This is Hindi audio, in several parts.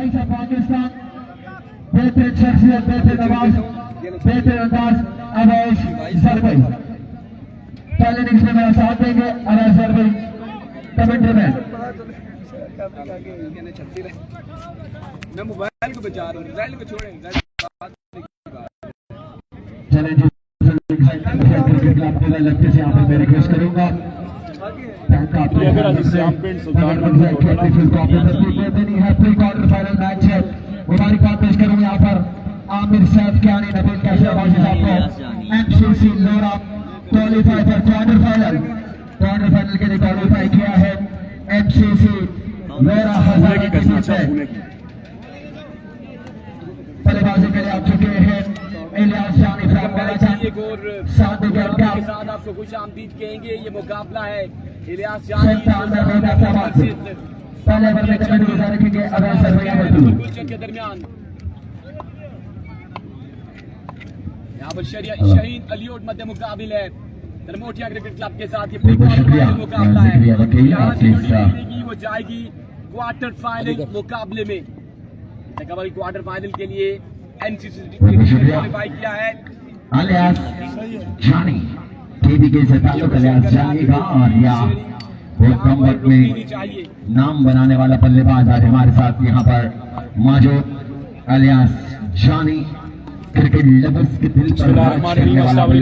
टाइम्स ऑफ पाकिस्तान, बेहतरीन शख्सियत, बेहतरीन आवाज, बेहतरीन अंदाज अवैश सरवई पहले इनिंग्स में मेरा साथ देंगे। अवैश सरवई टर्मिथियन मैं मोबाइल को बचा रहा हूँ, मोबाइल को छोड़ें। लगते से यहाँ पर मैं रिक्वेस्ट करूंगा क्वार्टर फाइनल मैच है। मुबारकबाद पेश करूंगा यहाँ पर आमिर सैफ जानी नबील का शहबाजी साहब को एमसीसी लोरा क्वालिफाई फॉर क्वार्टर फाइनल के लिए क्वालिफाई किया है। एमसीसी लोरा हजारा की टीम से बल्लेबाजी के लिए आ चुके हैं इलियास जानी साथ आपको खुश आमदीद कहेंगे। ये मुकाबला है इलियास जानी पहले ओवर में कमेंट गुजार रखेंगे अवैश सरवई के दरमियान। यहाँ पर शाहीन अलियोट मध्य मुकाबिल है तरमोठियां क्रिकेट क्लब के साथ। ये मुकाबला है, वो जाएगी क्वार्टर फाइनल मुकाबले में। कबल क्वार्टर फाइनल के लिए एमसीसी क्वालिफाई किया है। अलियास जानी टीवी के से ताल्लुक अलियास जानी का और या बहुत कम वक्त में नाम बनाने वाला बल्लेबाज आज हमारे साथ यहाँ पर मौजूद अलियास जानी क्रिकेट लवर्स के दिल पर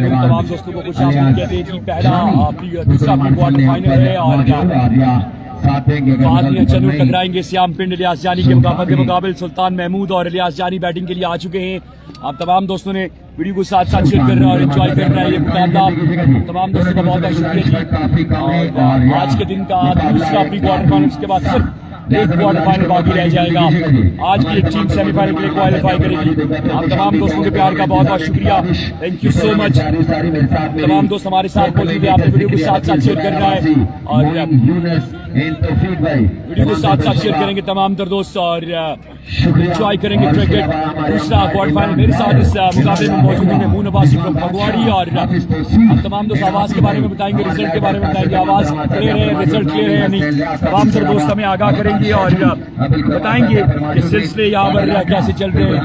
तमाम दोस्तों को खुश आमदीद कहते हैं जी। पहला दूसरा क्वार्टर फाइनल है और चन्नू टकराएंगे श्याम पिंड इलियास जानी के मुकाबले सुल्तान महमूद और इलियास जानी बैटिंग के लिए आ चुके हैं। आप तमाम दोस्तों ने वीडियो को साथ साथ शेयर कर रहे हैं और एंजॉय कर रहे हैं ये मुकाबला। तमाम दोस्तों का बहुत बहुत शुक्रिया जी। और आज के दिन का दूसरा प्री क्वार्टर फाइनल के बाद सिर्फ एक क्वार्टर फाइनल बाकी रह जाएगा। आज की एक टीम सेमीफाइनल के लिए क्वालिफाई करेगी। आप तमाम दोस्तों के प्यार का बहुत बहुत शुक्रिया, थैंक यू सो मच। तमाम दोस्त हमारे साथ मौजूद है, आपने वीडियो को साथ साथ शेयर करना है और वीडियो को साथ साथ शेयर करेंगे तमाम दोस्त और एंजॉय करेंगे क्रिकेट। दूसरा क्वार्टर फाइनल मेरे साथ इस मुकाबले में मौजूद है महमूद नवासी फ्रॉम फगवाड़ी और हम तमाम दोस्त आवाज के बारे में बताएंगे, रिजल्ट के बारे में बताएंगे। आवाज क्लियर है, रिजल्ट क्लियर है या नहीं, तमाम दोस्त हमें आगाह करेंगे और बताएंगे कि सिलसिले यहाँ पर कैसे चल रहे हैं।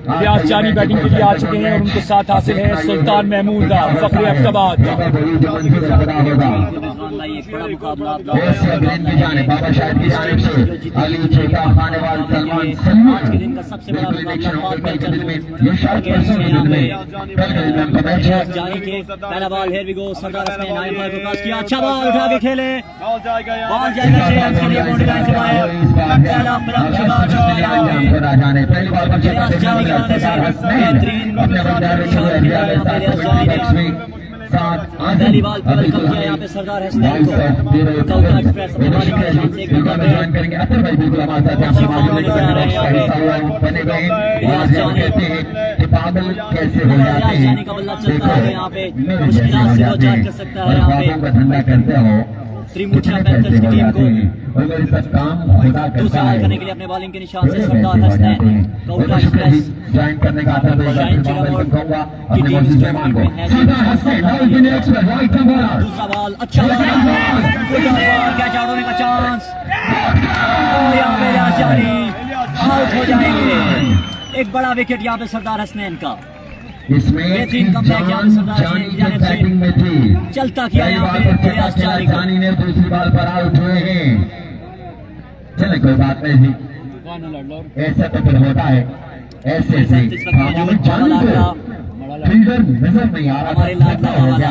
इलियास जानी बैटिंग के लिए आ चुके हैं और उनके साथ हासिल है सुल्तान महमूद फखरे अब्दाबाद। सबसे बड़ा पहला बॉल हेयर वी गो सरदार ने नाइम पर क्रॉस किया, अच्छा बॉल उठा के खेले, बॉल जाएगा श्रेयांश के लिए बाउंड्री लाइन से बाहर। पहला फ्लप शॉट जानी के आने से बेहतरीन पहली बॉल पे वेलकम किया यहाँ पे सरदार हसनैन को। कौटा एक्सप्रेस अपने बॉलिंग के निशान से एक नंबर पे अच्छी फॉर्म में नजर आ रहे हैं यहाँ पे इलियास जानी का बल्ला चलता है यहाँ पे मुश्किलात से दो चार कर सकता है यहाँ पे त्रिमुठिया पैंथर्स की टीम को। दूसरा बॉल करने के लिए अपने बॉलिंग के निशान से सरदार हसनैन कौटा एक्सप्रेस शाहीन चिरामोड़ की टीम इस टूर्नामेंट में है। दूसरा बॉल अच्छा बॉल कैच आउट होने का चांस और यहाँ पे इलियास जानी आउट हो जाएंगे। एक बड़ा विकेट यहाँ पे सरदार हसनैन का। बेहतरीन कमबैक यहाँ पे सरदार हसनैन की जानिब से चलता किया यहाँ पे इलियास जानी ने दूसरी बॉल पर आउट हुए हैं। चले कोई बात नहीं, ऐसा तो फिर होता है, ऐसे फील्डर नजर नहीं आ रहा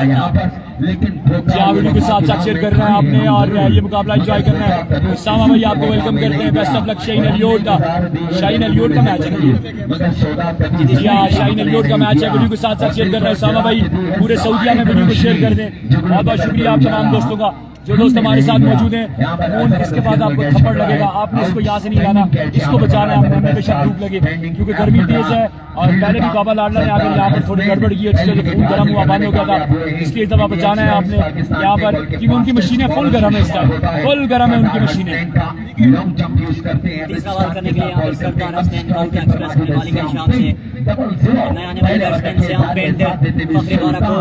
यहाँ पर, लेकिन वीडियो के साथ साथ शेयर करना है आपने और ये मुकाबला एंजॉय करना है। सामा भाई आपको वेलकम करते हैं, बेस्ट ऑफ लक। शाहीन अलियोट का मैच है जी हाँ, शाहीन अलियोट का मैच है। वीडियो के साथ साथ शेयर करना है सामा भाई, पूरे सऊदिया में वीडियो को शेयर कर दें। बहुत बहुत शुक्रिया आप तमाम दोस्तों का जो दोस्त हमारे साथ मौजूद हैं। इसके बाद आपको थप्पड़ लगेगा, आपने इसको यहाँ से नहीं लाना, इसको बचाना है, हमें हमेशा धूप लगे क्योंकि गर्मी तेज है। और पहले भी बाबा लाडला ने आगे यहाँ पर थोड़ी गड़बड़ की, खून गर्म हुआ बंद हो गया था, इसलिए इस दफा बचाना है आपने यहाँ पर क्योंकि उनकी मशीनें फुल गर्म है, इस टाइम फुल गर्म है उनकी मशीनें। तीसरा बॉल करने के लिए यहाँ पर सरदार हसनैन कौटा एक्सप्रेस की बॉलिंग के निशान से नए आने वाले बैट्समैन श्याम पिंड फखरे बारा को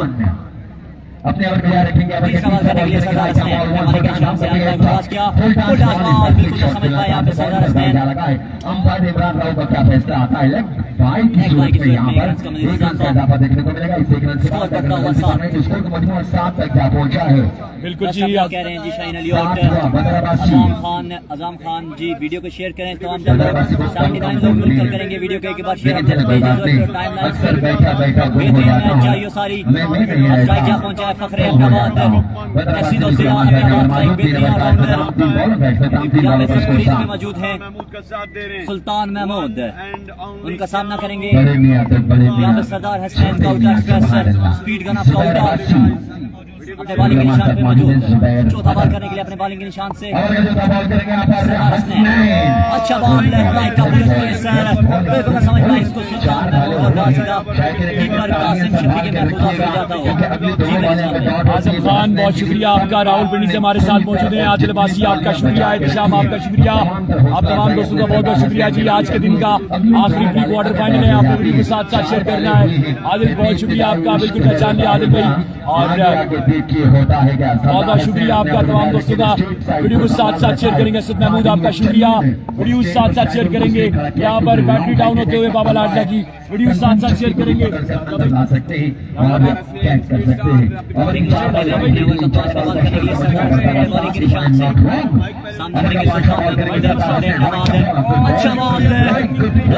अपने ओवर तैयार रखेंगे। अब तीसरा बॉल करने के लिए सरदार हसनैन हमारे के निशान से आगे पास किया, फुल टॉस बॉल बिल्कुल नहीं समझ पाया यहाँ पे सरदार हसनैन। अंपायर इमरान राव का क्या फैसला आता है? बाई की सूरत में यहाँ पर एक रन का इजाफा देखने को मिलेगा। इस एक रन से स्कोर को मजमूआ 7 तक जा पहुंचा है। बिल्कुल जी, कह रहे हैं जी शाहीन अलियोट, अज़ाम खान जी वीडियो को शेयर करें। तमाम 79 लोग मिलकर करेंगे वीडियो को एक बार शेयर। चाहिए सारी क्या पहुंचा है फखरे अहमदाबाद मौजूद हैं। सुल्तान महमूद उनका सामना करेंगे। यहाँ पे सरदार हसनैन का उल्टा एक्सप्रेस स्पीड गन आपका उल्टा अपने बॉलिंग के निशान पे मौजूद। चौथा बॉल करने के लिए अपने बॉलिंग के निशान से सरदार हसनैन। अच्छा बॉल बिल्कुल समझ पाए इसको सुल्तान कीपर कासिम शफी के महफूज हो जाता हो। आजम खान बहुत शुक्रिया आपका, रावलपिंडी से हमारे साथ मौजूद हैं। आदिल अब्बासी आपका शुक्रिया, एहतशाम आपका शुक्रिया, आप तमाम दोस्तों का बहुत बहुत शुक्रिया जी। आज के दिन का आखिरी प्री क्वार्टर फाइनल है, आपको वीडियो को साथ साथ शेयर करना है। आदिल बहुत शुक्रिया आपका, बिल्कुल पहचान लिया आदिल भाई, और बहुत बहुत शुक्रिया आपका तमाम दोस्तों का। वीडियो को साथ साथ शेयर करेंगे। असद महमूद आपका शुक्रिया, वीडियो साथ साथ शेयर करेंगे। यहाँ पर बैटरी डाउन होते हुए बाबा लाडला की वीडियो साथ साथ शेयर करेंगे। अच्छा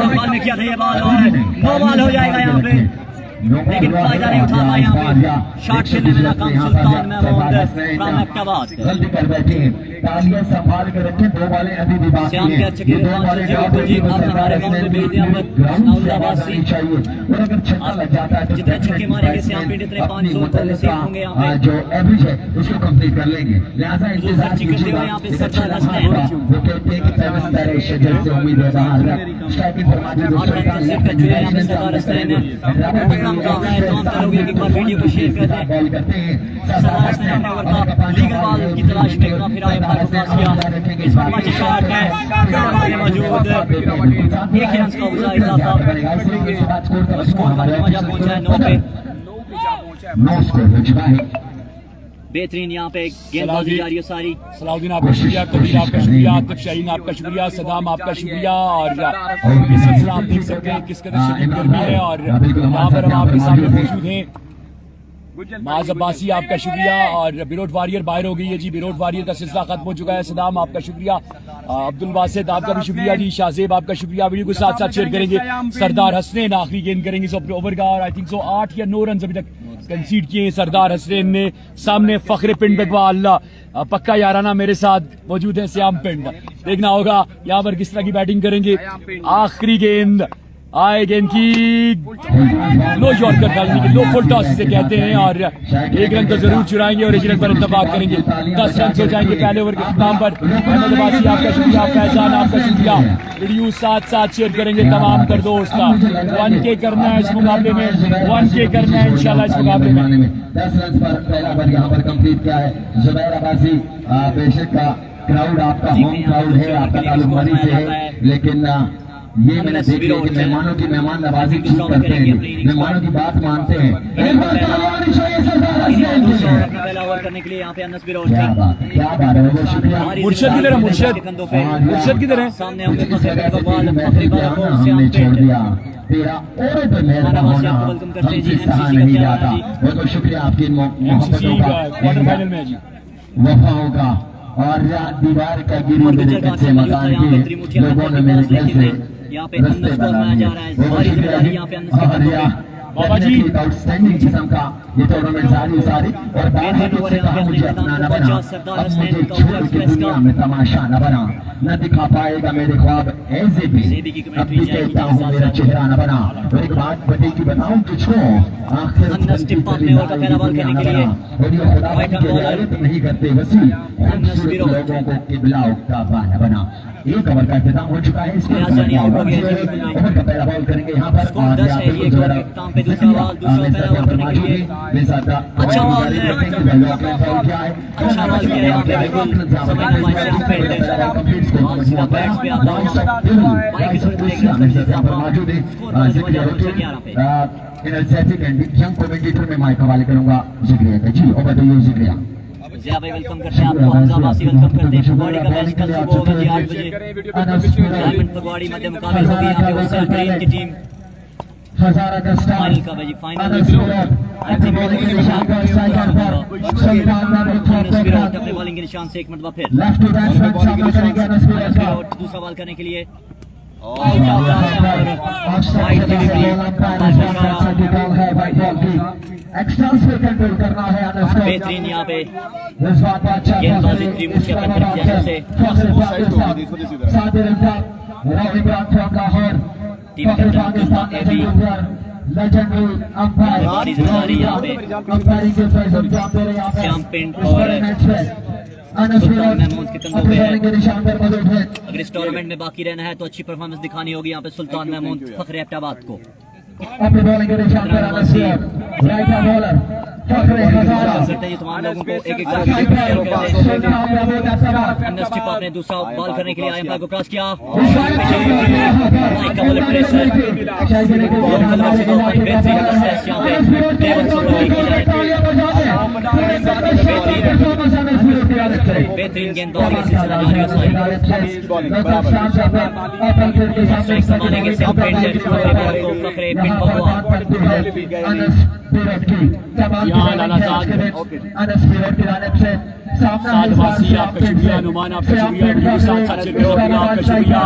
बॉल में किया था ये बॉल और 9 बॉल हो जाएगा यहाँ पे, लेकिन फायदा नहीं उठा पाया यहाँ पे। शॉट खेलने में नाकाम सुल्तान महमूद फ्रॉम अहमदाबाद। गलती कर बैठे, तालियां संभाल कर रखें। 2 बॉलें अभी भी बाकी श्याम के अच्छे खेल जी आप हमारे गांव में भेज दिया चाहिए। और अगर छक्का लग जाता है तो जितने छक्के मारेंगे श्याम पिंड इतने 500 होंगे यहाँ पे, जो एवरेज है उसको कंप्लीट कर लेंगे। लिहाजा इंतजार कीजिए। यहाँ पे सरदार हसनैन वो कहते हैं कि पेमेंट करे शजर से उम्मीद है बाहर स्ट्राइकिंग पर मौजूद है। सरदार हसनैन काम है तमाम करोगे एक बार वीडियो को शेयर कर दें। बॉल करते हैं सरदार हसनैन ने ओवर का लीगल बॉल की तलाश में घुमा फिरा है, पास किया। इस बार अच्छे शॉट है मौजूद, एक रन का उजाला इजाफा और स्कोर का नतीजा पहुंचा है 9 पे। 9 स्कोर हो चुका है। बेहतरीन यहाँ पे गेंदबाजी जारी है सारी। सलाउद्दीन आपका शुक्रिया, कबीर आपका शुक्रिया, आतिफ शाहीन आपका शुक्रिया, सदाम आपका शुक्रिया। और ये सिलसिला आप देख सकते हैं किस कदर शदीद गर्मी है, और यहाँ पर हम आपके सामने मौजूद हैं। माज अब्बासी आपका शुक्रिया, और बिरोट वारियर बाहर हो गई है जी, बिरोट वारियर का सिलसिला खत्म हो चुका है। सदाम आपका शुक्रिया, अब्दुल बासित आपका भी शुक्रिया जी, शाहजेब आपका शुक्रिया। वीडियो को साथ साथ शेयर करेंगे। सरदार हसनैन आखिरी गेंद करेंगे इस ओवर का, और आई थिंक सो 8 या 9 रन अभी तक कंसीड किए सरदार हसनैन ने। सामने फखरे पिंड बगवाल पक्का याराना मेरे साथ मौजूद है श्याम पिंड। देखना होगा यहाँ पर किस तरह की बैटिंग करेंगे। आखिरी गेंद आए, गेंद की लो यॉर्कर डालने की, लो फुल टॉस से कहते हैं, और 1 रन तो जरूर चुराएंगे और 1 रन पर इत्तेफाक करेंगे। 10 रन हो जाएंगे पहले ओवर के इख्तिताम पर। अहमद अब्बासी आपका शुक्रिया, फैजान आपका शुक्रिया। वीडियो साथ साथ शेयर करेंगे तमाम कर दोस्त। 1K करना है इस मुकाबले में, 1K करना है इंशाल्लाह इस मुकाबले में। 10 रन पर पहला ओवर यहाँ पर कंप्लीट किया है जुबैर अब्बासी। बेशक का क्राउड आपका होम क्राउड है, आपका ताल्लुक मरी से है, लेकिन ये मैंने देख लिया कि मेहमानों की मेहमान नवाजी ठीक करते हैं, मेहमानों की बात मानते हैं। पहला ओवर करने के लिए यहाँ पे अनस बिरोट क्या बात है, बहुत शुक्रिया। मुर्शद किधर है? मुर्शद किधर है? सामने होंगे फखरे बगवाल, हमने छोड़ दिया तेरा और पे मेहरबान होना हमसे सहा नहीं जाता। बहुत बहुत शुक्रिया आपकी मोहब्बतों का, क्वार्टर फाइनल में जी वफाओं का, और दीवार का गिरी मेरे कच्चे मकान के लोगों ने मेरे घर से यहाँ पे अनस को बनाया जा रहा है। सारी जिम्मेदारी यहाँ पे अनस के कंधों पे। बाबा जी आउटस्टैंडिंग किस्म का ये टूर्नामेंट सारी और मुझे अपना न बना, अब मुझे छोड़ के दुनिया में तमाशा न बना, न दिखा पाएगा मेरे ख्वाब ऐसे भी, अब भी कहता हूँ मेरा चेहरा न बना। और एक बात बड़ी की बताऊँ तुझको, आखिर नहीं करते वसी लोगों को किबला उठता न बना। 1 ओवर का इंतजाम हो चुका है। इसके ओवर का पहला बॉल करेंगे यहाँ पर, अच्छा ball energetic and young commentator में माइक हवाले करूंगा जिक्रिया का। जी और बताइए जिक्रिया। जिया भाई वेलकम करते हैं आपको, हमजा बासी वेलकम करते हैं। पगवाड़ी का मैच कल सुबह होगा जी 8 बजे। डायमंड पगवाड़ी मध्य मुकाबले होगी यहाँ पे हुसैन करीम की टीम हजारा का फाइनल का भाई फाइनल अपने बॉलिंग के निशान से एक मरतबा फिर दूसरा बॉल करने के लिए कंट्रोल करना है बेहतरीन यहाँ पे गेंदबाजी त्रिभुज के अपने तरफ जाने से टीम बड़ी जिम्मेदारी यहाँ पे श्याम पिंड और सुल्तान महमूद के कंधों पे है। अगर इस टूर्नामेंट में बाकी रहना है तो अच्छी परफॉर्मेंस दिखानी होगी यहाँ पे सुल्तान महमूद फखरे एबटाबाद को। अपने बॉलिंग के निशान पर राइट बॉलर फखरे हजारा करते हैं तमाम लोगों को एक एक अपने दूसरा बॉल करने के लिए आए को क्रॉस किया बेहतरीन गेंदबाजी का सिलसिला जारी है। फखरे पिंड साधवासी आपका शुक्रिया, नुमान आपका शुक्रिया, वीडियो के साथ साथ शेयर करने आपका शुक्रिया,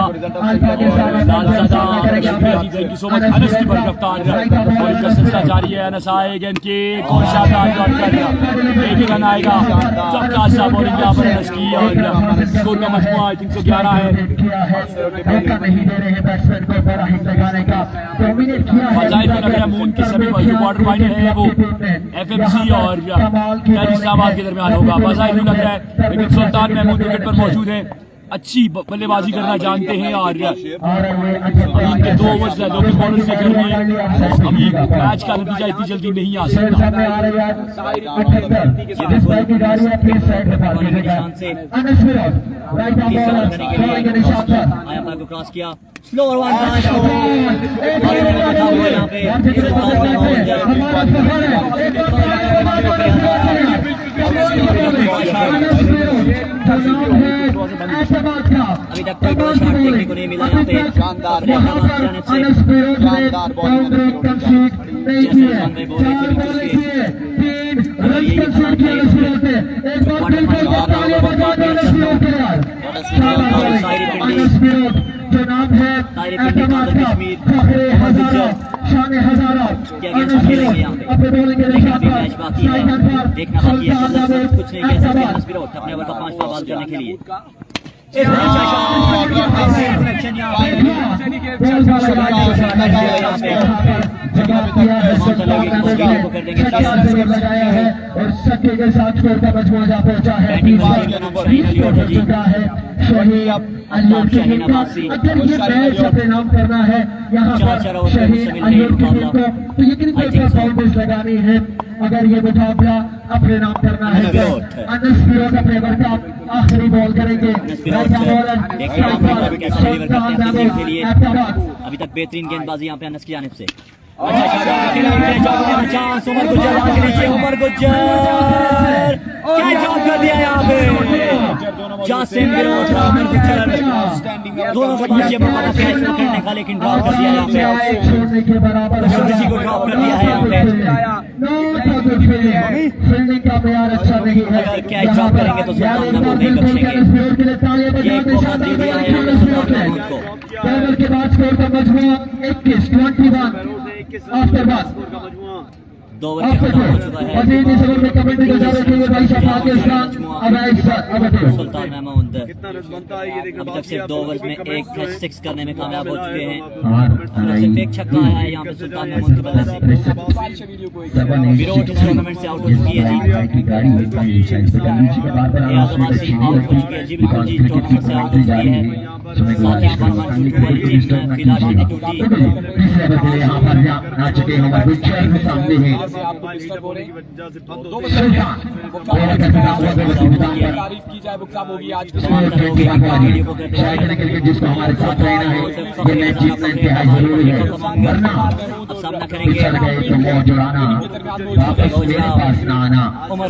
लालज़ादा आपका शुक्रिया ji, thank you so much. Anas की बड़ी रफ्तार और इनका सिलसिला जारी है। अनस आए गेंद की कौन शानदार शॉट कर दिया, एक ही रन आएगा। चौका सा बॉलिंग यहाँ पर अनस की और स्कोर का मजमुआ 311 है। बजाय तो लग रहा है मून की सभी जो क्वार्टर फाइनल है वो एफएमसी और इस्लामाबाद के दरमियान होगा। बजाय लग रहा है लेकिन सुल्तान महमूद विकेट पर मौजूद है, अच्छी बल्लेबाजी करना जानते हैं और अभी के 2 ओवर्स है, 2 बॉलर से घर में अभी मैच का नतीजा इतनी जल्दी नहीं आ सकता। क्रॉस किया स्लोअर वन यहाँ पे अभी तक कोई बड़ा शॉट देखने को नहीं मिला यहाँ पे। शानदार देखना बाकी है, कुछ नहीं कह सकते। अपने ओवर का 5वां बॉल करने के लिए और सट्टे के साथ स्कोर का मजमूआ जा पहुंचा है। अगर ये मैच अपने नाम करना है यहाँ पर शहीन अलियोट की टीम को तो यकीन बाउंड्रीज लगानी है। अगर ये मुकाबला अपने नाम करना है अनस फिरोज अपने ओवर का आखिरी बॉल करेंगे। अभी तक बेहतरीन गेंदबाजी यहाँ पे अनस की जानिब से। चांस उमर गुज्जर आगे नीचे, उमर गुज्जर क्या जॉब कर दिया यहाँ पे जासिम उमर गुज्जर दोनों को कैच करने का लेकिन ड्रॉप कर दिया यहाँ पे, किसी को ड्रॉप कर दिया है यहाँ पे। अगर कैच ड्रॉप करेंगे तो सुल्तान महमूद नहीं बचेंगे। ये एक मौका दे दिया है सुल्तान महमूद को। के बाद स्कोर का मजमूआ 21 आफ्टर बॉल 2 ओवर के खत्म हो चुका है। सुल्तान महमूद अब तक सिर्फ 2 ओवर में 1 6 करने में कामयाब हो चुके हैं। सिर्फ एक छक्का आया है यहाँ पे सुल्तान महमूद के बल्ले से। विरोध इस टूर्नामेंट से आउट हो चुकी है जी। आजमासी आउट हो चुकी है जी, बिल्कुल जी टूर्नामेंट से आउट हो चुकी है। साथ ही फिलहाल यहाँ पर आ चुके हैं सामने है से आपको डिस्टर्ब हो रहे हैं। दो सुल्तान तारीफ की जाए वो कब होगी आज के ट्राई करने के लिए जिसको हमारे साथ रहना है ये मैच जीतना इंतहाई जरूरी है, वरना अब सामना करेंगे पिछल गए तो मुंह जुड़ाना, वापस मेरे पास ना आना।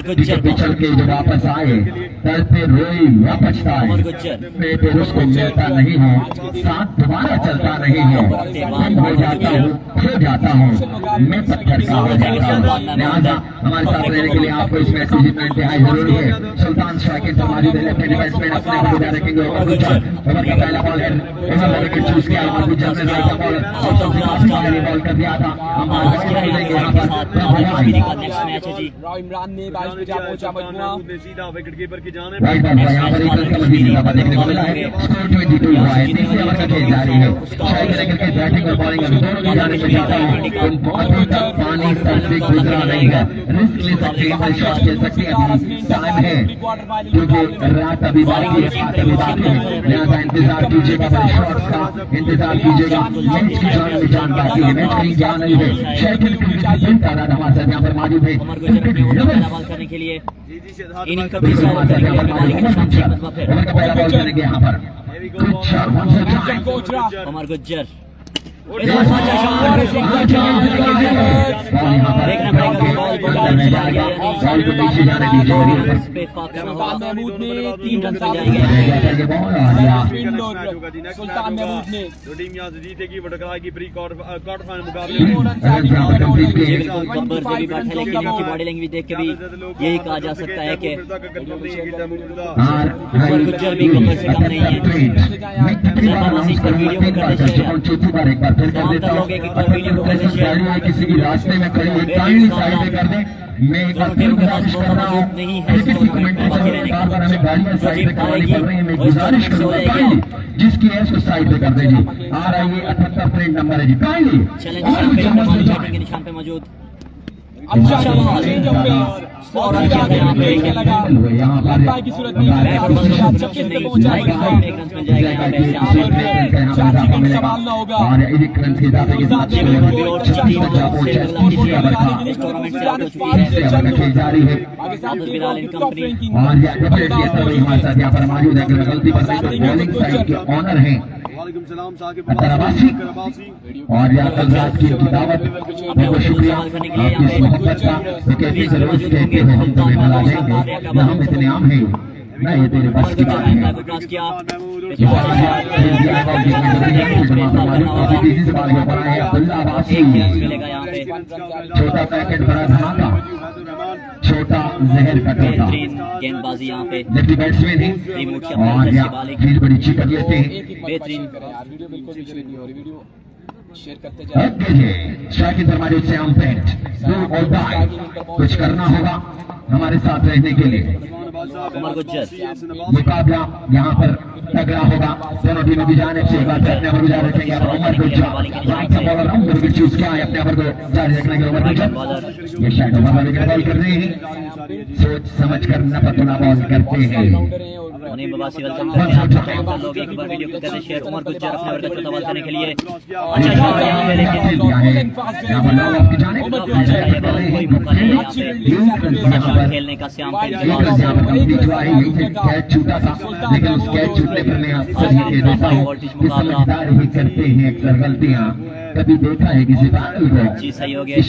पीछे पिछल के जो वापस आए दर पे रोई या पछताए, फिर उसको मिलता नहीं है, साथ दोबारा चलता नहीं है। गुम हो जाता हूँ, खो जाता हूँ, मैं पत्थर का हो जाता हूँ। लिहाजा हमारे साथ रहने के लिए आपको इस मैच में जीतना इंतहाई जरूरी है। सुल्तान शाकिर तुम्हारी लेफ्ट डिफेंसमैन अपने आप गुजार रखेंगे। ओवर का पहला बॉल है, ओवर विकेट चूज किया, गुजर ने राइट बॉल बॉल कर दिया था। हम इमरान ने 22 पे जा पहुंचा मजमूआ सीधा विकेट कीपर की जाने राइट बॉल यहाँ पर एक रन का मजीद इजाफा देखने को मिला है। स्कोर 22 हुआ है, तीसरे ओवर का खेल जारी है। शायद क्रिकेट बैटिंग और बॉलिंग अभी दोनों की जाने से जाता है। उन अभी तक पानी सर से गुजरा नहीं है, रिस्क ले सकते हैं, बड़े शॉट खेल सकते हैं, अभी टाइम है क्योंकि रात अभी बाकी है, रात अभी बाकी है। लिहाजा इंतजार कीजिएगा, बड़े शॉट्स का इंतजार कीजिएगा। मैच की जान में जान बाकी है, मैच कहीं जा नहीं है। शायद क्रिकेट तादाद हमारे साथ यहाँ पर मौजूद है। करने के लिए इनिंग का तीसरा ओवर करेंगे ओवर का पहला बॉल करेंगे यहाँ पर उमर गुज्जर महमूद ने 3 रन सुल्तान महमूद ने जो टीम यहाँ से जीतेगी वो टकराएगी प्री क्वार्टर फाइनल लेकिन इनकी बॉडी लैंग्वेज देख के भी यही कहा जा सकता है कि उमर गुज्जर भी कमर से कम नहीं है। किसी की रास्ते में खड़ी है, काइंडली साइड पे कर दें। मैं एक बार फिर गुजारिश कर रहा हूँ, क्रिकेट की कमेंट्री बार बार हमें गाड़ियां साइड पे करवानी पड़ रही है। मैं गुजारिश करूँगा काइंडली जिसकी है उसको साइड पे कर दे जी। आ रहा है 78 प्रिंट नंबर है जी, काइंडली के निशान पे मौजूद अच्छा चेंज ऑफ पेस और यहाँ पे की सूरत में छक्के पे पहुंचा संभालना होगा और एक रन के इजाफे के साथ जारी है। और हमारे साथ यहाँ पर मौजूद है, गलती बॉलिंग साइड के ऑनर है वालेकुम सलाम साकिब अब्बासी और यहाँ कल रात की दावत, बहुत शुक्रिया आपकी इस मोहब्बत का। तो कहते हैं रोज कहते हैं हम तुम्हें भला देंगे, हम इतने आम हैं ना, ये तेरे बस की बात है। छोटा पैकेट बड़ा धमाका, छोटा जहर का टोटा, गेंदबाजी यहाँ पे लेफ्टी बैट्समैन है और यहाँ फील्ड बड़ी अच्छी कर लेते हैं। बेहतरीन वीडियो बिल्कुल भी नहीं हो रही, वीडियो शेयर करते जाए। शाकिर फरमाइए श्याम पेंट डू और डाई, कुछ करना होगा हमारे साथ रहने के लिए। उमर गुज्जर मुकाबला यहाँ पर तगड़ा होगा, दोनों टीमों की जानिब से एक बार अपने अमर गुजार रखेंगे। उमर गुज्जर उमर विकेट चूज किया है, अपने अमर को जारी रखने के। उमर गुज्जर ये शायद ओवर विकेट बॉल कर रहे हैं, सोच समझ कर नपतुना बॉल करते हैं। उन्हें बबासी वेलकम करते हैं आप लोग, एक बार वीडियो को करें शेयर। उमर गुज्जर अपने ओवर का चौथा बॉल करने के लिए अच्छा शॉट यहाँ पे, लेकिन कोई मौका नहीं यहाँ पे खेलने का। श्याम पे कैच छूटा था, लेकिन उस कैच छूटने पर मैं समझदार ही करते हैं अक्सर गलतियां। कभी देखा है किसी पागल को सही हो गया,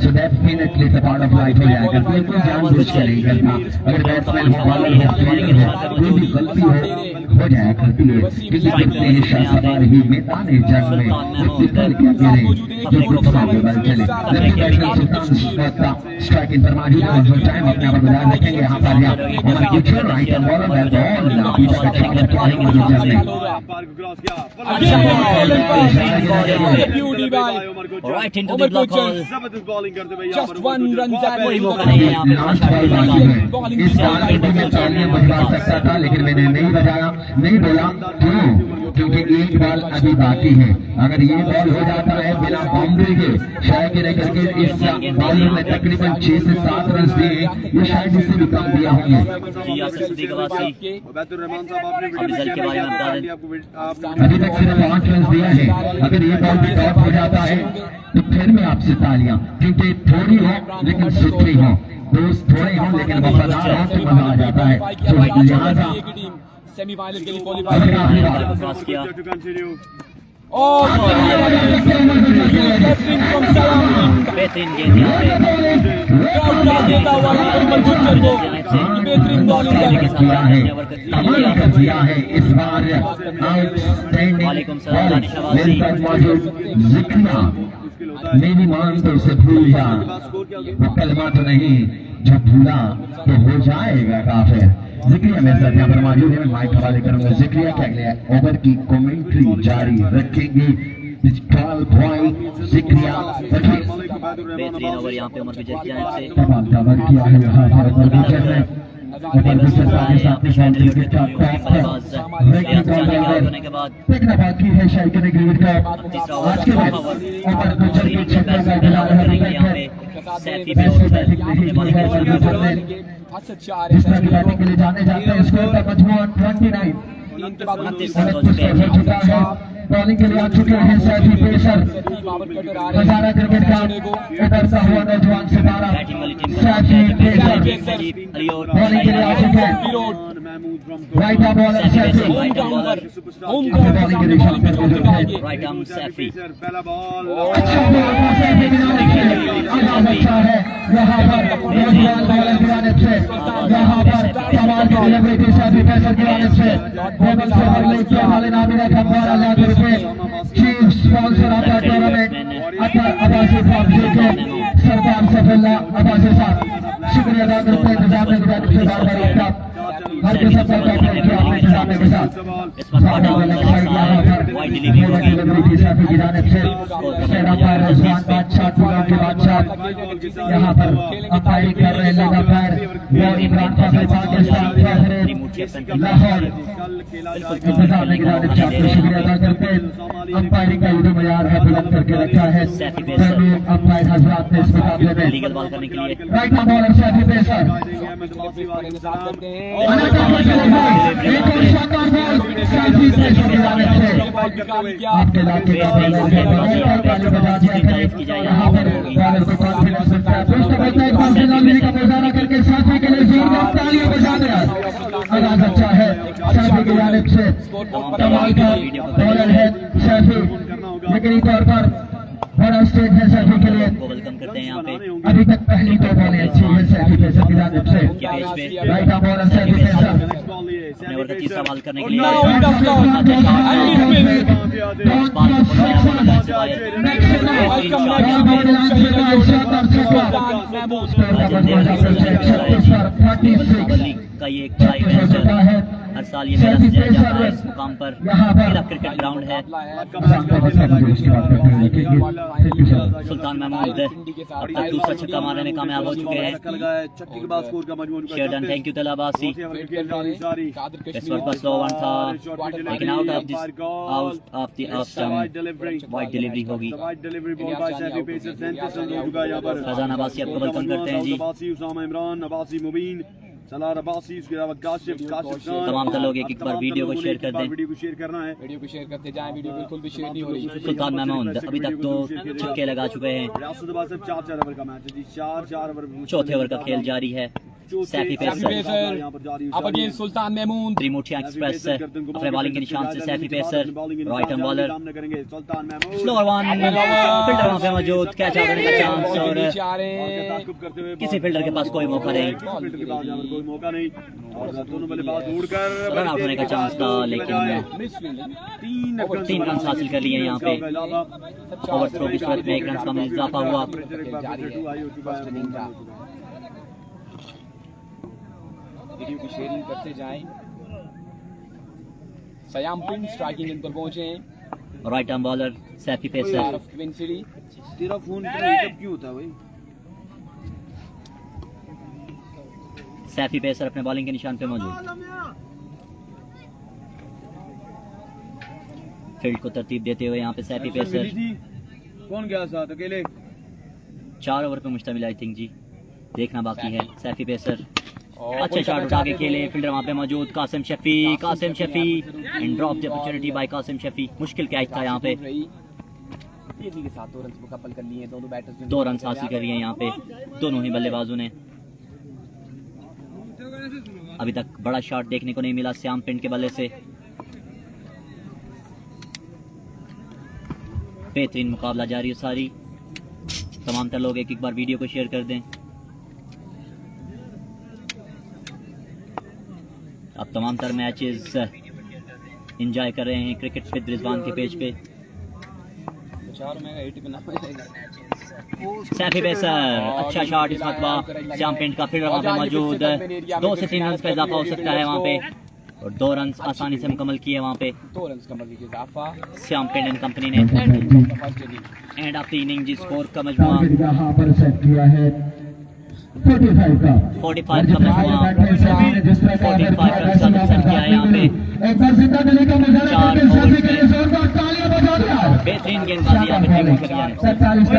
so definitely it's a part of life हो जाएगा। कोई जानबूझ के नहीं करता, अगर बैट्समैन हो बॉलर हो कोई भी गलती हो जाया करती है, क्योंकि कहते हैं शाहसवार ही मैदान जंग में निकल के गिरे जो कुछ बल चले। लेफ्ट बैट्समैन सुल्तान स्ट्राइकिंग पर मौजूद है, जो टाइम अपने आप गुजार रखेंगे। यहाँ पर हमारे कुछ राइट हैंड बॉलर है, बॉल बीच का चक्कर पानी में गुजर ले। Right into the block whole, जबरदस्त बॉलिंग करते भाई, जस्ट 1 रन कोई मौका नहीं है यहाँ पे। इस बॉल में तालियां बजा सकता था, लेकिन मैंने नहीं बजाया। नहीं बोला क्यों? क्योंकि एक बॉल अभी बाकी है। अगर ये बॉल हो जाता है बिना बाउंड्री के, शायद ने करके इस बॉलर ने तकरीबन 6 से 7 रन दिए, ये शायद इससे भी कम दिया होंगे। अभी तक सिर्फ 8 रन दिया है। अगर ये बॉल भी टॉप हो जाता है तो फिर मैं आपसे तालियां, क्योंकि थोड़ी हो लेकिन सुथरी हो, दोस्त थोड़े हो लेकिन वफादार हो तो मजा आ जाता है। तो लिहाजा सेमीफाइनल के लिए अभी क्वालीफाई आखिरी बार बेहतरीन गेंद यहाँ पे बेहतरीन बॉलिंग किया है, कमाल कर दिया है इस बार। वालेकुम सलाम जानी शबाशी। मेरे साथ मौजूद जिक्रिया, मेरी मान तो उसे भूल जा, वो कलमा तो नहीं जो भूला तो हो जाएगा काफिर। जिक्रिया मेरे साथ यहाँ पर मौजूद है, मैं माइक हवाले करूंगा जिक्रिया के अगले ओवर की कमेंट्री जारी रखेंगे। जिक्रिया बेहतरीन ओवर यहाँ पे उमर विजय की जानिब से कमाल का ओवर किया है यहाँ पर ऊपर विकेट में। ऊपर विकेट के साथ निशान विकेट का होने के बाद देखना बाकी है शायद क्रिकेट का आज के मैच। ऊपर को चल के छक्का का खिला रहा है सैफी पे उठा है अपने बॉलिंग के जिस तरह की बैटिंग के लिए जाने जाते हैं। स्कोर का मजमूआ 29 हो चुका है। बॉलिंग के लिए आ चुके हैं सैफी पेसर, हजारा क्रिकेट का उभरता हुआ नौजवान सितारा सैफी पेसर बॉलिंग के लिए आ चुके हैं। Right arm bowler Saifi bowling के निशान पर मौजूद है। राइट आर्म सैफी अच्छा बॉल सैफी की जानिब से आगाज अच्छा है यहाँ पर नौजवान बॉलर की जानिब से। यहाँ पर कमाल की डिलीवरी थी सैफी पेसर की जानिब से। बोतल से भर लेके हमारे नामी रखा 12,000 रुपए। Chief sponsor of the tournament Atar Abbasi साहब के सरदार सफल्ला अब्बासी साहब शुक्रिया अदा करते हैं इंतजाम में जानिब से बार बार आपका हर किस्म का किया आपने इंतजाम के साथ। डिलीवरी की साथी की जानिब से सेना पर रिजवान बादशाह टूलों के बादशाह यहाँ पर अंपायरिंग कर रहे हैं। लगा पैर वो इमरान खान पाकिस्तान लाहौर इंतजाम की जानिब से आपको शुक्रिया अदा करते हैं। अंपायरिंग का ये मयार है बुलंद करके रखा है अंपायर हजरात ने इस मुकाबले में। लीगल बॉल करने के लिए right arm bowler Saifi pacer एक और शानदार बॉल सैफी पेसर की जानिब से। आपके इलाके का बॉलर है ताली बजा दिया करें यहाँ पर बॉलर को कॉन्फिडेंस मिलता है। दोस्तों बच्चा एक बार फिलहाल का मुजाहरा करके सैफी के लिए जोरदार तालियां बजा दिया। आगाज अच्छा है सैफी की जानिब से। कमाल का बॉलर है सैफी, लेकिन तौर पर बड़ा स्टेज है सैफी के लिए। वेलकम करते हैं यहाँ पे अभी तक पहली 2 बॉलें अच्छी है सैफी पेसर की जानिब से। Right arm bowler Saifi pacer अपने ओवर का तीसरा बॉल करने के लिए का ये एक बड़ा इवेंट हर साल ये मेला सजाया जाता है इस मुकाम पर। क्रिकेट ग्राउंड है। सुल्तान महमूद अब तक दूसरा छक्का मारने में कामयाब हो चुके हैं। शेरडन थैंक यू तलाबासी इस वक्त बस 1 था लेकिन out of this of the wide delivery होगी। फजान अब्बासी आपको वेलकम करते हैं जी। तमाम लोग एक बार वीडियो को शेयर कर दें। वीडियो को शेयर करना है, वीडियो को शेयर करते जाएं। वीडियो बिल्कुल भी शेयर नहीं हो रही। सुल्तान महमूद अभी तक तो छक्के लगा चुके हैं। 4 ओवर का मैच है जी। 4 ओवर चौथे ओवर का खेल जारी है। सैफी पेसर अब अगेंस्ट सुल्तान महमूद त्रिमुठियां एक्सप्रेस अपने बॉलिंग के निशान से Saifi pacer right arm bowler slower one fielder वहां पे मौजूद कैच आउट होने का चांस और किसी फील्डर के पास कोई मौका नहीं रन आउट होने का चांस था लेकिन 3 रन हासिल कर लिए यहाँ पे। ओवर थ्रो की सूरत में 1 रन का इजाफा हुआ। वीडियो की शेयरिंग करते जाएं। सयाम पिन स्ट्राइकिंग इन पर पहुंचे हैं। Right arm bowler Saifi pacer तेरा फोन क्यों होता है भाई? सैफी पेसर अपने बॉलिंग के निशान पे मौजूद। फील्ड को तरतीब देते हुए यहाँ पे सैफी पेसर कौन गया साथ अकेले? 4 ओवर पे मुश्तमिल आई थिंक जी, देखना बाकी है। सैफी पेसर अच्छे शॉट उठा के खेले, फील्डर वहाँ पे मौजूद Qasim Shafi and drop the opportunity by Qasim Shafi. मुश्किल कैच था यहाँ पे, के साथ 2 रन मुकम्मल कर लिए, दोनों बैटर्स ने 2 रन हासिल कर लिए यहाँ पे दोनों ही बल्लेबाजों ने। अभी तक बड़ा शॉट देखने को नहीं मिला श्याम पिंड के बल्ले से। बेहतरीन मुकाबला जारी है सारी। तमाम तर लोग एक बार वीडियो को शेयर कर दें। अब तमाम तर मैचेस एंजॉय कर रहे हैं क्रिकेट विद रिजवान के पेज पे। सैफी पेसर अच्छा शॉट इस वक्त श्याम पिंड का फील्डर वहाँ पे मौजूद। 2 से 3 रन का इजाफा हो सकता है वहाँ पे, और 2 रन आसानी से मुकम्मल किए वहाँ पे 2 रन का मजीद इजाफा श्याम पिंड एंड कंपनी ने। एंड ऑफ द इनिंग जी स्कोर का मजमुआ 45 का मजमुआ 45 रन का नुकसान किया है यहाँ पे। 4 ओवर बेहतरीन गेंदबाजी यहाँ पे टीम कर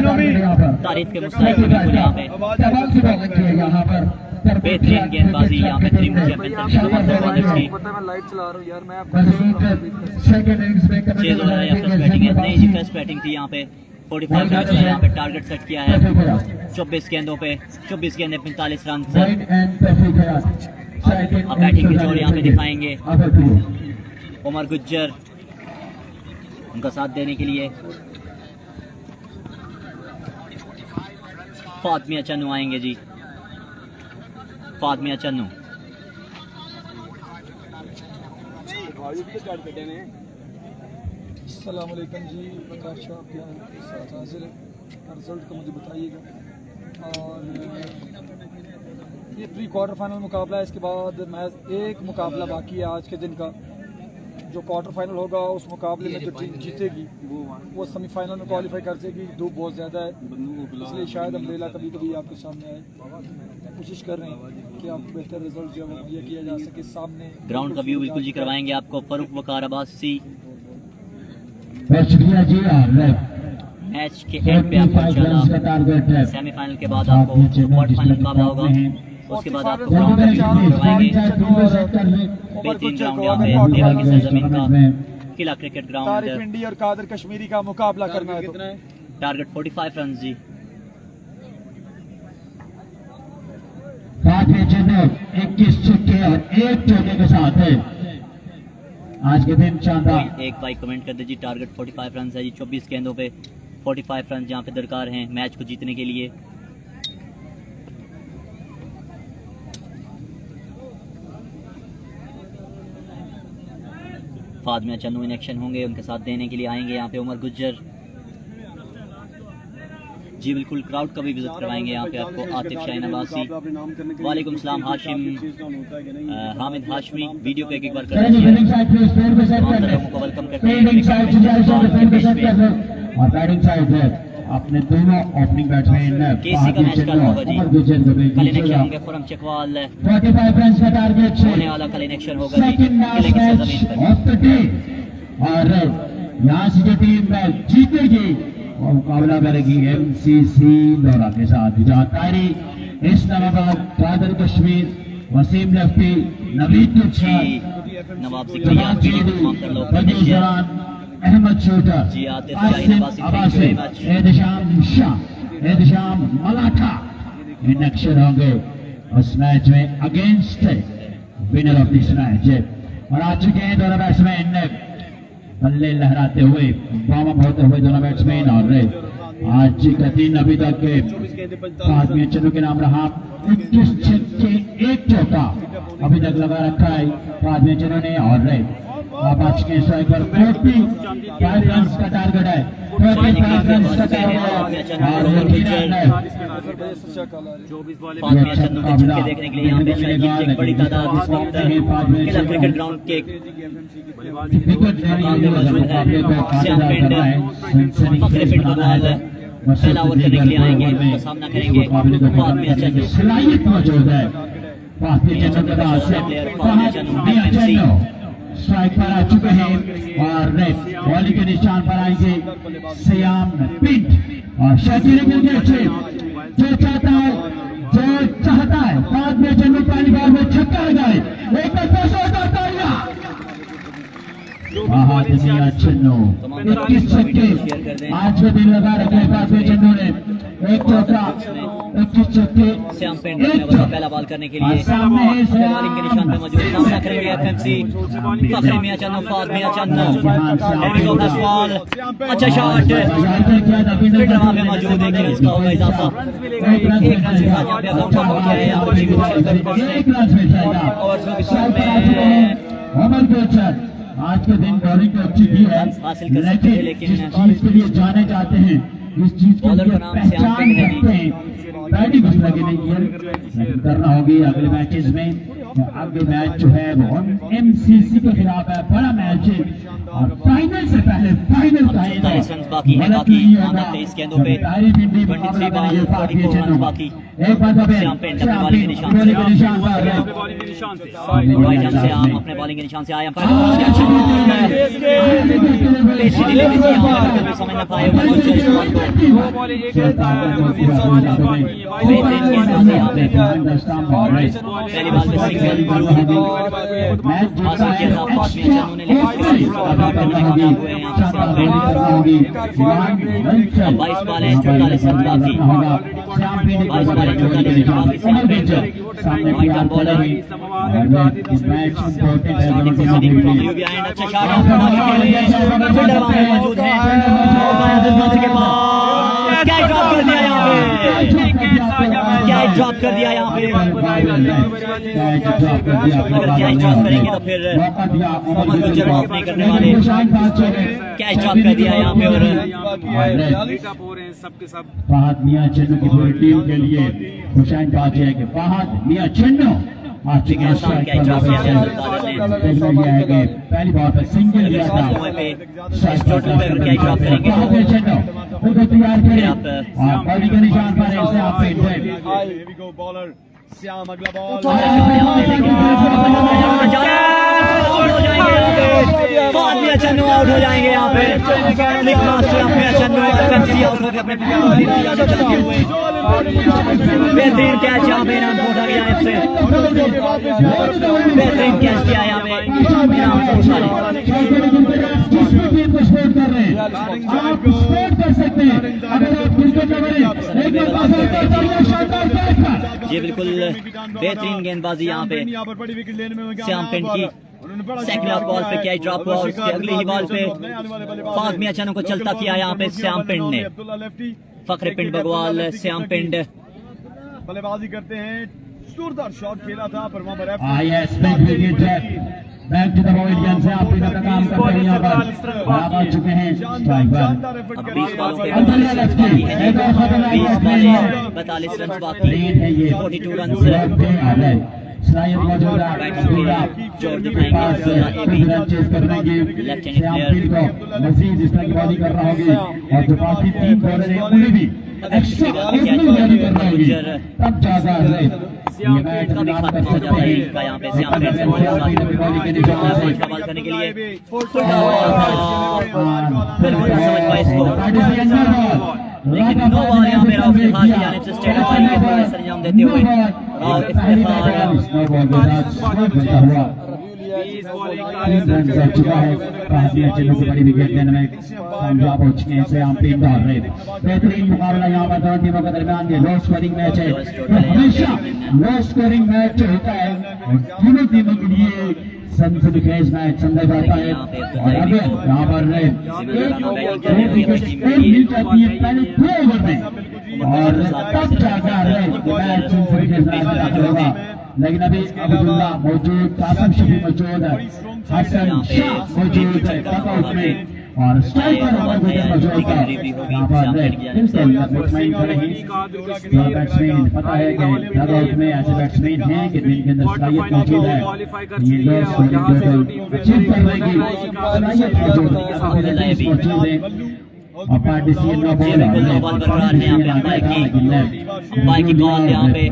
रही है, तारीफ के मुस्ताहिक बिल्कुल यहाँ पे बेहतरीन गेंदबाजी यहाँ पे टीम की। 6 ओवर या फर्स्ट बैटिंग है? नहीं जी, फर्स्ट बैटिंग थी यहाँ पे। 45 रन का यहाँ पे टारगेट सेट किया है 24 गेंदों पे, 24 गेंदे 45 रन। अब बैटिंग के जोड़ यहाँ पे दिखाएंगे उमर गुज्जर उनका साथ देने के लिए। फहदमियां चन्नू आएंगे जी, फहदमियां चन्नू। अस्सलाम वालेकुम जी, प्रकाश साहब के साथ हाजिर है। रिजल्ट को मुझे बताइएगा। और ये प्री क्वार्टर फाइनल मुकाबला है, इसके बाद मैच एक मुकाबला बाकी है आज के दिन का। जो क्वार्टर फाइनल होगा उस मुकाबले में जो टीम जीतेगी वो सेमीफाइनल में क्वालिफाई कर सकेगी। धूप बहुत ज़्यादा है, इसलिए शायद अम्ब्रेला कभी कभी आपके सामने आए। कोशिश कर रहे हैं कि आप बेहतर रिजल्ट जो है मुहैया किया जा सके। सामने ग्राउंड का व्यू बिल्कुल जी करवाएंगे आपको फरूक वकार अब्बासी। मैच के एंड पे आपको इंशाल्लाह सेमीफाइनल के बाद आपको क्वार्टर फाइनल मुकाबला होगा, उसके बाद आपको ग्राउंड का व्यू करवाएंगे। बेहतरीन ग्राउंड यहाँ पे देवल की सरजमीन का किला क्रिकेट ग्राउंड। पिंडी और कादर कश्मीरी का मुकाबला करना है। टारगेट 45 रन जी। 21 छक्के और 1 चौके के साथ है आज के दिन शानदार। एक भाई कमेंट कर दीजिए टारगेट 45 रन है जी। 24 गेंदों पे 45 रन यहाँ पे दरकार हैं मैच को जीतने के लिए। फहदमियां चन्नू इन एक्शन होंगे, उनके साथ देने के लिए आएंगे यहाँ पे उमर गुज्जर जी। बिल्कुल क्राउड का भी विजिट करवाएंगे यहाँ पे आपको। आतिफ शाहीन अब्बासी, वालेकुम सलाम हाशिम हामिद हाशमी। वीडियो को एक बार कर दीजिए, तमाम लोगों को वेलकम करते हैं। और बैटिंग साइड है अपने दोनों ओपनिंग बैट्समैन केसी का मैच कल होगा जी। कल इनेक्शन होंगे खुरम चकवाल 45 रन का टारगेट होने वाला कल इनेक्शन होगा जी किले की सरजमीन पर। और यहाँ से जो टीम जीतेगी वो मुकाबला करेगी MCC लोरा के साथ, जहाँ तारी Islamabad Qadir Kashmir Waseem Lafti Naveed Nawab Sikriya Ahmad shooter ji Atif Shaheen Abbasi Ehtesham Malatha in action होंगे उस मैच में against winner of this match. और आ चुके हैं दोनों बैट्समैन बल्ले लहराते हुए वार्म अप होते हुए दोनों बैट्समैन। और आज का दिन अभी तक फहदमियां चन्नू के नाम रहा। 21 छक्के 1 चौका अभी तक लगा रखा है फहदमियां चन्नू ने। और आप आज के स्ट्राइक पर 45 रन का टारगेट है। 45 रन का टारगेट फहदमियां चन्नू के छक्के देखने के लिए यहाँ पे शायद की एक बड़ी तादाद इस वक्त किला क्रिकेट ग्राउंड के फखरे पिंड को बॉल पहला ओवर करने के लिए आएंगे, उनका सामना करेंगे फहदमियां चन्नू। सलाहियत मौजूद है फहदमियां चन्नू के पास। फहदमियां चन्नू स्ट्राइक पर आ चुके हैं और बॉलिंग के निशान पर आएंगे सियाम पिंट और शाकिर जो चाहता है बाद में चन्नू पहली बार में छक्का लगाए एक चन्नू 21 छक्के आज के दिन लगा रखे बाद में चन्नू ने एक चौका 21 छक्के श्याम पेंट पहला बॉल करने के लिए बॉलिंग के निशान पे मौजूद सामना करेंगे एफएमसी फहदमियां चन्नू फहदमियां चन्नू अच्छा शॉट फिर वहां पे मौजूद है कि इसका होगा इजाफा एक रन के साथ यहां पे आउट हो गया है यहां पर आज के दिन बॉलिंग अच्छी भी है हासिल कर सकते हैं लेकिन जिस चीज के लिए जाने जाते हैं इस चीज के लिए पहचान रखते हैं बैटिंग मसला के लिए करना होगी अगले मैचेस में अगले मैच जो है वो एमसीसी के खिलाफ है बड़ा मैच है और फाइनल से पहले फाइनल का बाकी है बाकी 23 गेंदों पे 23 बॉल 44 रन बाकी एक बार श्याम पेंट अपने बॉलिंग के निशान से राइट हैंड से आम अपने बॉलिंग के निशान से आया समझ ना पाए पहली बॉल पे सिंगल बाईस बॉल है 44 रन बाकी 22 बॉल है 44 रन बाकी सामने बॉलर अच्छा शॉट मौजूद है क्या ड्रॉप कर दिया यहाँ पे क्या ड्रॉप कर दिया यहाँ पे अगर कैच ड्रॉप करेंगे तो फिर मोहम्मद को जवाब नहीं करने वाले कैच ड्रॉप कर दिया यहाँ पे और फहदमियां चन्नू की पूरी टीम के लिए खुशाइन बात है कि फहदमियां चन्नू पहली बार पर सिंगल लिया था तैयार करें और बॉलिंग के निशान पर ऐसे आप बॉलर श्याम अगला बॉल चन्नू आउट हो जाएंगे यहाँ पे बेहतरीन कैच यहाँ पे इनाम उठा गया है बेहतरीन कैच किया यहाँ पे इनाम उठा जी बिल्कुल बेहतरीन गेंदबाजी यहाँ पे श्याम पेंट की सेकंड ऑफ बॉल पे क्या ड्रॉप हुआ और उसके अगली ही बॉल पे फहदमियां चन्नू को चलता किया यहाँ पे श्याम पिंड ने फखरे पिंड बगवाल श्याम पिंड बल्लेबाजी करते हैं जोरदार शॉट खेला था पर वहां पर बैक टू द पवेलियन से आप अपना काम करते हैं यहां पर आप आ चुके हैं स्ट्राइक पर 20 बॉलों पे 42 रन बाकी 42 रन शायद मौजूदा चेस करने की मजीद इस तरह की बॉलिंग करना होगी और जो बाकी 3 बॉलर हैं उन्हें भी एक्स्ट्रा करना होगी तब ज्यादा है ये मैच खत्म हो जाता है इनका यहाँ पे श्याम पेंट से बॉलिंग करने के लिए बिल्कुल समझ पाए इसको लेकिन नो बॉल यहाँ पे राहुल फिलहाल की जानिब से स्टेट अपाइंग के द्वारा अंजाम देते हुए और बेहतरीन मुकाबला यहाँ पर दोनों टीमों के दरमियान ये लो स्कोरिंग मैच है हमेशा लो स्कोरिंग मैच होता है दोनों टीमों के लिए सनसनीखेज मैच समझा जाता है और अब यहाँ पर पहले 2 ओवर में और तब जाकर मैच सनसनीखेज मैच होगा लेकिन अभी अब्दुल्ला मौजूद कासिम शफी मौजूद है हसन शाह मौजूद है टॉपआउट में और स्ट्राइकर मौजूद है यहाँ पर बैट्समैन खड़े हैं बैट्समैन पता है कि टॉपआउट में ऐसे बैट्समैन हैं कि जिनके अंदर सलाहियत मौजूद है ये लोग स्कोरिंग टोटल अचीव करने की सलाहियत मौजूद है और पार्टिसिपेट नो बॉल बरकरार है यहाँ पे अंपायर की कॉल यहाँ पे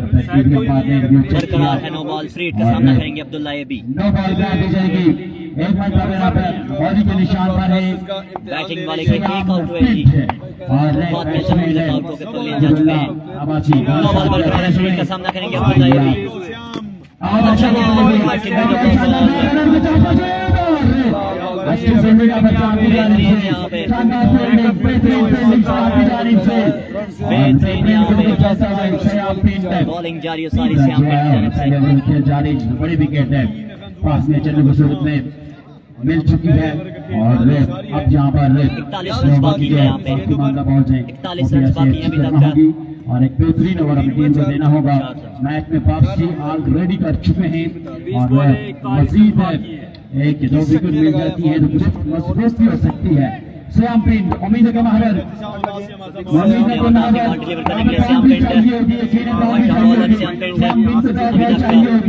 बरकरार है नो बॉल फ्रीड का सामना करेंगे अब्दुल्ला एबी नो बॉल दी जाएगी एक मतलब यहाँ पे बॉडी के निशान पर है बैटिंग वाले के एक आउट हुए जी और बहुत में चंनु से आउट होकर तो ले जा चुके हैं अबासी दो बॉल पर खड़ा शहीन का सामना करेंगे अब्दुल्ला ये भी अच्छा बॉल मार्किंग में बेहतरीन यहाँ पे बॉलिंग जारी है सारी श्याम की जारी बड़ी विकेट है पास में चन्नू की सूरत में मिल चुकी है और अब यहाँ पर 41 रन बाकी है यहाँ पे 41 रन बाकी है अभी तक और एक बेहतरीन ओवर अपनी टीम को देना होगा मैच में वापसी ऑलरेडी कर चुके हैं और मजीद एक दो विकेट मिल जाती है तो ग्रुप मजबूत भी हो सकती है श्याम पिंड उम्मीद है कि महाराज डिलीवर करने के लिए श्याम पिंड बॉलर श्याम पिंड अभी तक बेहतरीन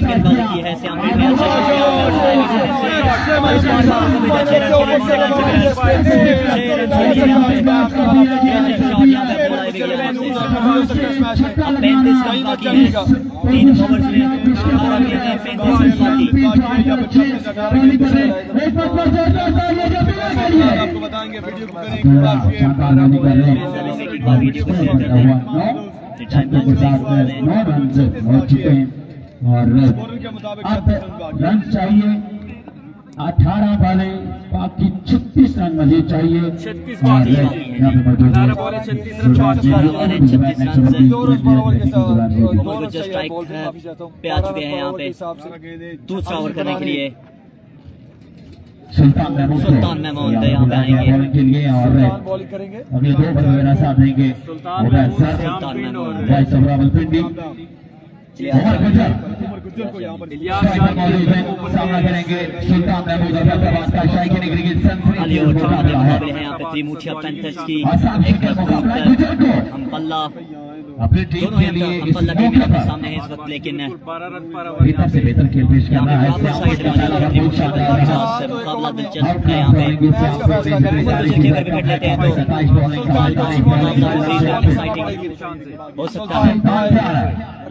गेंदबाजी की है श्याम पिंड ने आपको बताएंगे वीडियो को करें वीडियो को शेयर कर दें 9 रन हो चुके हैं और अब रन चाहिए 18 वाले बाकी 36 रन मजीद चाहिए 36 बाकी हैं 18 बॉल 36 रन 36 स्ट्राइक पे आ चुके हैं यहाँ पे दूसरा ओवर करने के लिए सुल्तान महमूद यहाँ पे आएंगे के लिए और बॉलिंग करेंगे अगले 2 ओवर मेरा साथ देंगे सुल्तान महमूद इलियास सामना करेंगे सुल्तान महमूद अलियोट मुकाबले हैं यहाँ पे त्रिमुठिया पैंथर्स की हम पल्ला अपनी टीम दोनों के लिए हम पल्ला टीम के सामने है इस वक्त लेकिन 12 रन पर बेहतर से बेहतर खेल पेश करना है मुकाबला दिलचस्प है यहाँ पे विकेट लेते हैं तो हो सकता है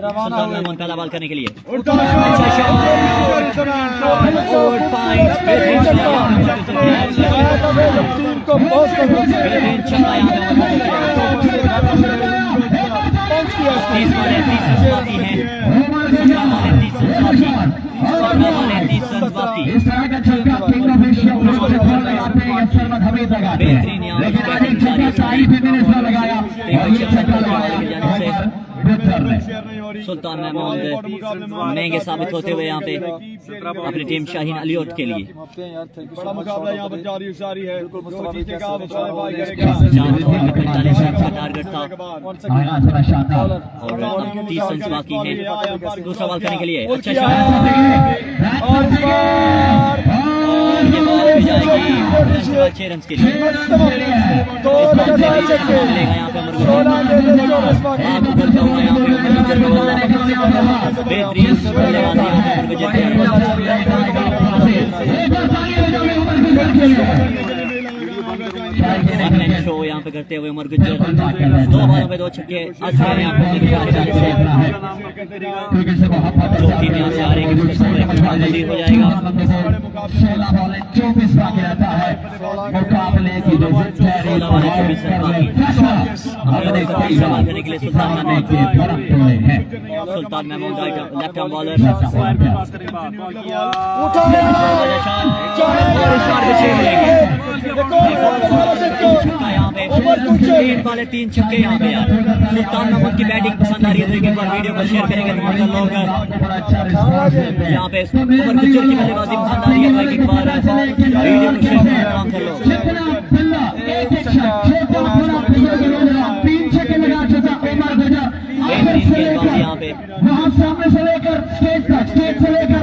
सुल्तान महमूद पहला बॉल करने के लिए इस तरह का छक्का किंग ऑफ एशिया बेहतरीन लगाया और ये छक्का लगाया सुल्तान महमूद महंगे साबित होते हुए यहाँ पे अपनी टीम शाहीन अलियोट के लिए बड़ा मुकाबला यहाँ पर जारी है टारगेट था और 30 रन बाकी है दूसरा बॉल करने के लिए अच्छा शॉट 6 रन के लिए बेहतरीन शो यहाँ पे करते हुए उमर गुज्जर 2 बॉलों पे 2 छक्के जो टीम यहाँ से आ रही है हो जाएगा 16 बॉल 24 बाकी रहता है मुकाबले की 16 बॉल 24 रन बाकी करने के लिए सुल्तान महमूद लेफ्ट आर्म बॉलर यहाँ पे 3 वाले 3 छक्के यहाँ पे यार सुल्तान महमूद की बैटिंग पसंद आ रही है तो एक बार वीडियो को शेयर करेंगे तमाम लोग यहाँ पे उमर गुज्जर की बल्लेबाजी पसंद आ रही है भाई एक बार वीडियो को शेयर करेंगे तमाम लोग बेहतरीन गेंदबाजी यहाँ पे सामने से लेकर स्टेट से लेकर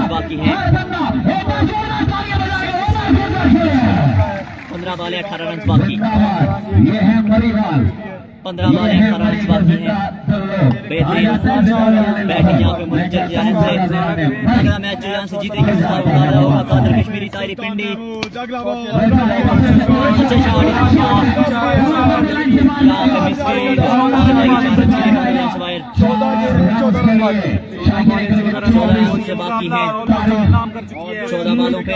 बाकी है 15 बॉल 18 रन बाकी ये है मरीवाल 15 बॉलें कराने बाकी हैं। बेहतरीन बैटिंग यहाँ पे मुंजर जाने से अगला मैच जो यहाँ से जीतेगी उसका मुकाबला होगा कादर कश्मीरी तारी पिंडी। अच्छा शॉट यहाँ पे मिसफील्ड आ जाएगी 4 रन के लिए एलियास वायर। 14 रन से बाकी है 14 बॉलों पे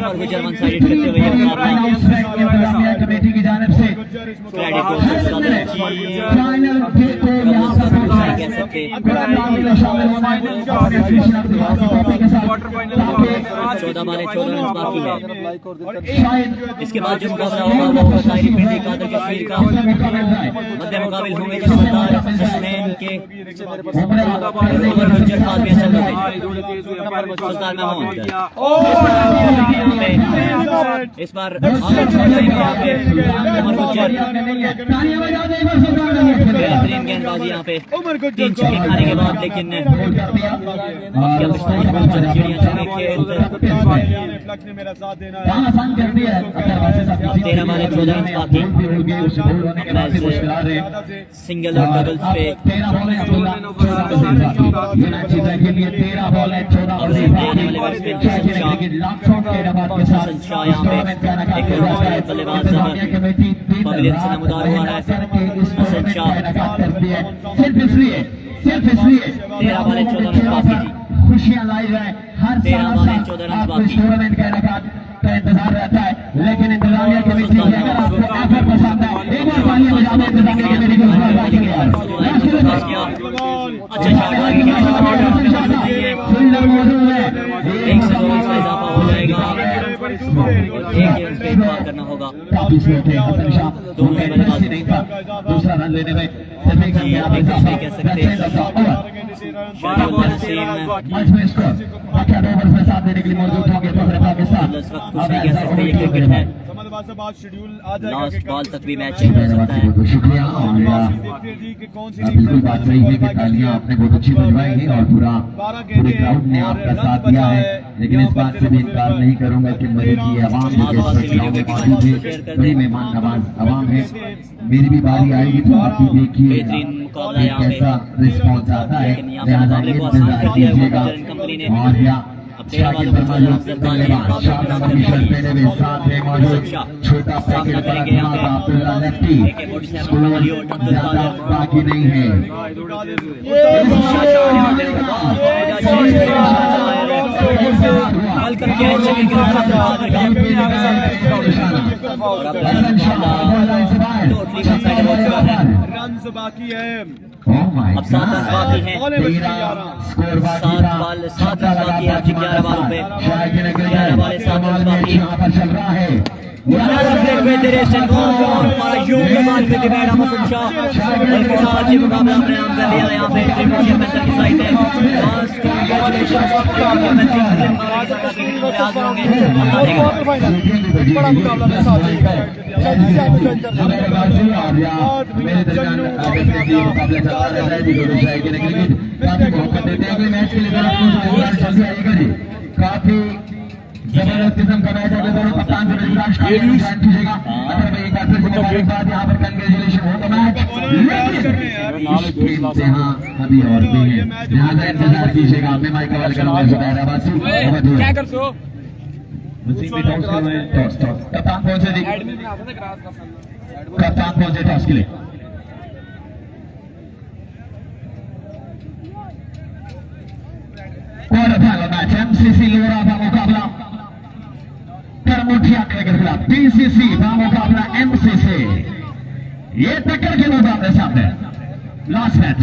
और गुजर वन साइड करते हुए ये मुकाबला कमेटी की जानिब से क्रेडिट को सदर जी कह सकते 14 बॉलें 14 रन बाकी है। इसके बाद जो मुकाबला होगा वो होगा तारी पिंडी कादर कश्मीर का। मध्य मुकाबिल होंगे जो सरदार हसनैन के गुजर साथ में चल रहे सल्तान महमूद। इस बार बेहतरीन गेंदबाजी यहाँ पे 3 छक्के खाने के बाद, लेकिन क्या चिड़िया चौके खेल 13 बॉलें 14 रन बाकी। सिंगल और डबल्स पे बल्लेबाज पवेलियन से नमदार हुआ है हसन शाह। 13 बॉलें 14 रन बाकी जी। खुशियां लाई जाए हर 13 बॉलें 14 रन बाकी। टूर्नामेंट का इनेकाद का इंतजार रहता है, लेकिन इंतजामिया कमेटी अगर आपको ऑफर पसंद है एक बार तालियां बजा दें इंतजामिया कमेटी को। अच्छा शॉट आगे एक से 2 रन का इजाफा हो जाएगा और एक रन पे इतफाक करना होगा। दोनों बल्लेबाज दूसरा रन लेने में कह सकते हैं साथ देने के लिए मौजूद होंगे पाकिस्तान। इस वक्त कुछ नहीं कह सकते, ये क्रिकेट है। लास्ट बॉल तक भी मैच चेंज हो सकता है। शुक्रिया और बिल्कुल बात सही है कि तालियां आपने बहुत अच्छी बजवाई हैं और पूरे क्राउड ने आपका साथ दिया है, लेकिन इस बात से भी इनकार नहीं करूंगा कि मेरी की आवाम बड़ी मेहमान नवाज आवाम है। मेरी भी बारी आएगी तो आप भी देखिए कैसा रिस्पॉन्स आता है, लिहाजा ये इंतजार कीजिएगा। और या शाकिर वर्मा जो साथ है मौजूद छोटा पैकेट अब्दुल्ला लेफ्टी ज्यादा बाकी नहीं है। बाकी है अब 7 रन बाकी हैं। 7 रन बाकी है 11 बॉलों पे 11 बॉलें 7 रन बाकी। इसके साथ ये मुकाबला अपने नाम कर लिया यहाँ पे त्रिमुखिया पैंथर की साइड है। बड़ा मुकाबला मेरे साथ काफी जबरदस्त किस्म का मैच है। दोनों कप्तान से कीजिएगा। अगर मैं एक बार फिर मुबारकबाद यहाँ पर कंग्रेचुलेशन हो तो मैच यहाँ अभी और भी है, लिहाजा इंतजार कीजिएगा। मैं माइक कॉल करूँगा जुबैर अब्बासी क्या कर सो कप्तान पहुंचे जी, कप्तान पहुंचे टॉस के लिए। क्वार्टर फाइनल मैच एमसीसी लोरा का मुकाबला तरमठियां क्रिकेट क्लब, बीसीसी का मुकाबला एमसीसी। ये टक्कर के मुकाबले सामने लास्ट मैच